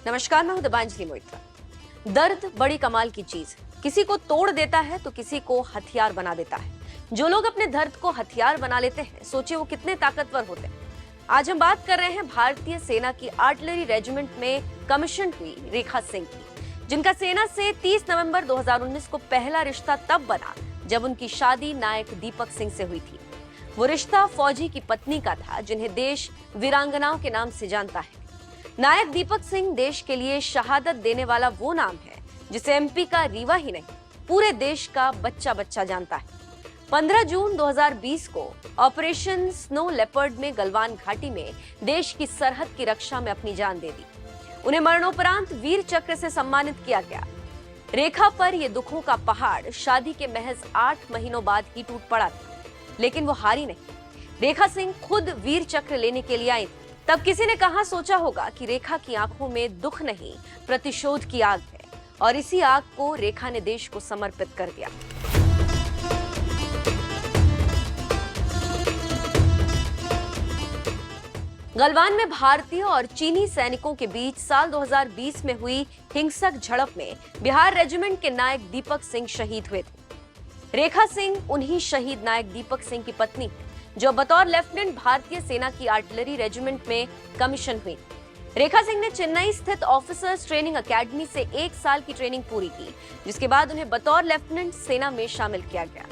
नमस्कार, मैं हूं दिबांजलि मोइत्रा। दर्द बड़ी कमाल की चीज, किसी को तोड़ देता है तो किसी को हथियार बना देता है। जो लोग अपने दर्द को हथियार बना लेते हैं, सोचिए वो कितने ताकतवर होते हैं। आज हम बात कर रहे हैं भारतीय सेना की आर्टिलरी रेजिमेंट में कमीशन हुई रेखा सिंह की, जिनका सेना से 30 नवंबर 2019 को पहला रिश्ता तब बना जब उनकी शादी नायक दीपक सिंह से हुई थी। वो रिश्ता फौजी की पत्नी का था, जिन्हें देश वीरांगनाओं के नाम से जानता है। नायक दीपक सिंह देश के लिए शहादत देने वाला वो नाम है जिसे एमपी का रीवा ही नहीं, पूरे देश का बच्चा बच्चा जानता है। 15 जून 2020 को ऑपरेशन स्नो लेपर्ड में गलवान घाटी में देश की सरहद की रक्षा में अपनी जान दे दी। उन्हें मरणोपरांत वीर चक्र से सम्मानित किया गया। रेखा पर यह दुखों का पहाड़ शादी के महज 8 महीनों बाद ही टूट पड़ा था, लेकिन वो हारी नहीं। रेखा सिंह खुद वीर चक्र लेने के लिए आई थी। तब किसी ने कहा सोचा होगा कि रेखा की आंखों में दुख नहीं, प्रतिशोध की आग है, और इसी आग को रेखा ने देश को समर्पित कर दिया। गलवान में भारतीय और चीनी सैनिकों के बीच साल 2020 में हुई हिंसक झड़प में बिहार रेजिमेंट के नायक दीपक सिंह शहीद हुए थे। रेखा सिंह उन्हीं शहीद नायक दीपक सिंह की पत्नी, जो बतौर लेफ्टिनेंट भारतीय सेना की आर्टिलरी रेजिमेंट में कमीशन हुई। रेखा सिंह ने चेन्नई स्थित ऑफिसर्स ट्रेनिंग एकेडमी से 1 साल की ट्रेनिंग पूरी की, जिसके बाद उन्हें बतौर लेफ्टिनेंट सेना में शामिल किया गया।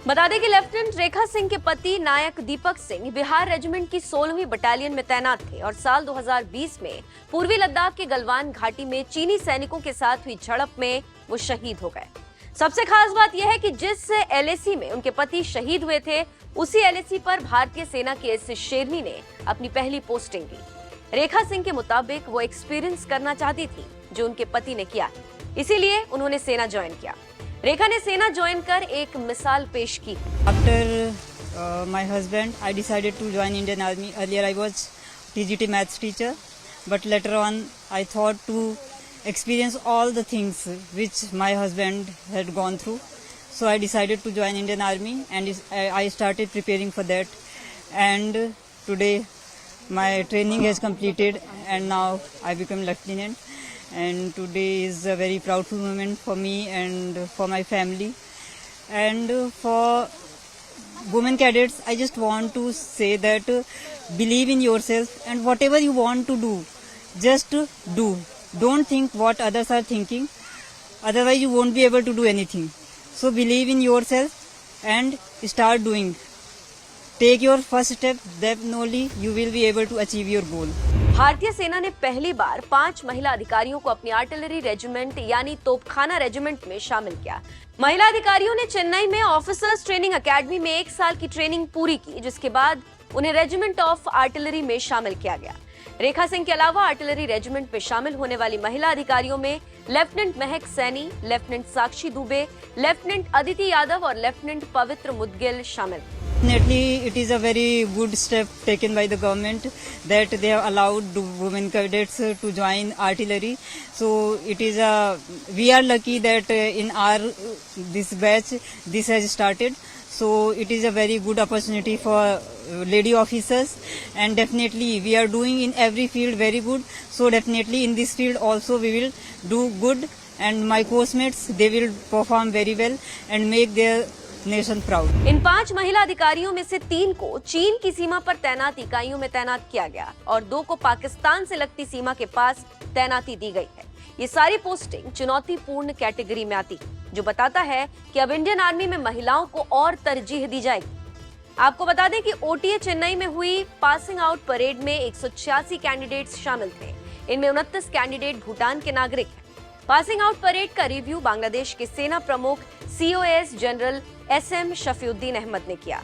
बता दें कि लेफ्टिनेंट रेखा सिंह के पति नायक दीपक सिंह बिहार रेजिमेंट की 16वीं बटालियन में तैनात थे और साल 2020 में पूर्वी लद्दाख के गलवान घाटी में चीनी सैनिकों के साथ हुई झड़प में वो शहीद हो गए। सबसे खास बात यह है कि जिस एलएसी में उनके पति शहीद हुए थे, उसी एलएसी पर भारतीय सेना की एस शेरनी ने अपनी पहली पोस्टिंग की। रेखा सिंह के मुताबिक वो एक्सपीरियंस करना चाहती थी जो उनके पति ने किया, इसीलिए उन्होंने सेना ज्वाइन किया। रेखा ने सेना ज्वाइन कर एक मिसाल पेश की। After my husband, I decided to join Indian Army. Earlier I was TGT maths teacher, but later on I thought to experience all the things which my husband had gone through. So I decided to join Indian Army and I started preparing for that. And today my training has completed and now I become lieutenant. And today is a very proudful moment for me and for my family. And for women cadets, I just want to say that believe in yourself and whatever you want to do, just do. Don't think what others are thinking, otherwise you won't be able to do anything. So believe in yourself and start doing. Take your first step, then only you will be able to achieve your goal. भारतीय सेना ने पहली बार 5 महिला अधिकारियों को अपनी artillery regiment यानी तोपखाना regiment में शामिल किया। महिला अधिकारियों ने चेन्नई में ऑफिसर्स ट्रेनिंग एकेडमी में 1 साल की ट्रेनिंग पूरी की, जिसके बाद उन्हें रेजिमेंट ऑफ आर्टिलरी में शामिल किया गया। रेखा सिंह के अलावा आर्टिलरी रेजिमेंट में शामिल होने वाली महिला अधिकारियों में लेफ्टिनेंट महक सैनी, लेफ्टिनेंट साक्षी दुबे, लेफ्टिनेंट अदिति यादव और लेफ्टिनेंट पवित्र मुदगिल शामिल। Definitely, it is a very good step taken by the government that they have allowed women cadets to join artillery. So it is we are lucky that in our this batch this has started. So it is a very good opportunity for lady officers, and definitely we are doing in every field very good. So definitely in this field also we will do good, and my course mates, they will perform very well and make their nation proud. इन 5 महिला अधिकारियों में से 3 को चीन की सीमा पर तैनात इकाइयों में तैनात किया गया और 2 को पाकिस्तान से लगती सीमा के पास तैनाती दी गई है। ये सारी पोस्टिंग चुनौतीपूर्ण कैटेगरी में आती है, जो बताता है कि अब इंडियन आर्मी में महिलाओं को और तरजीह दी जाएगी। आपको बता दें कि ओटीए चेन्नई में हुई पासिंग आउट परेड में 186 कैंडिडेट्स शामिल थे। इनमें 29 कैंडिडेट भूटान के नागरिक हैं। पासिंग आउट परेड का रिव्यू बांग्लादेश के सेना प्रमुख COS general SM Shafiuddin Ahmed ने किया।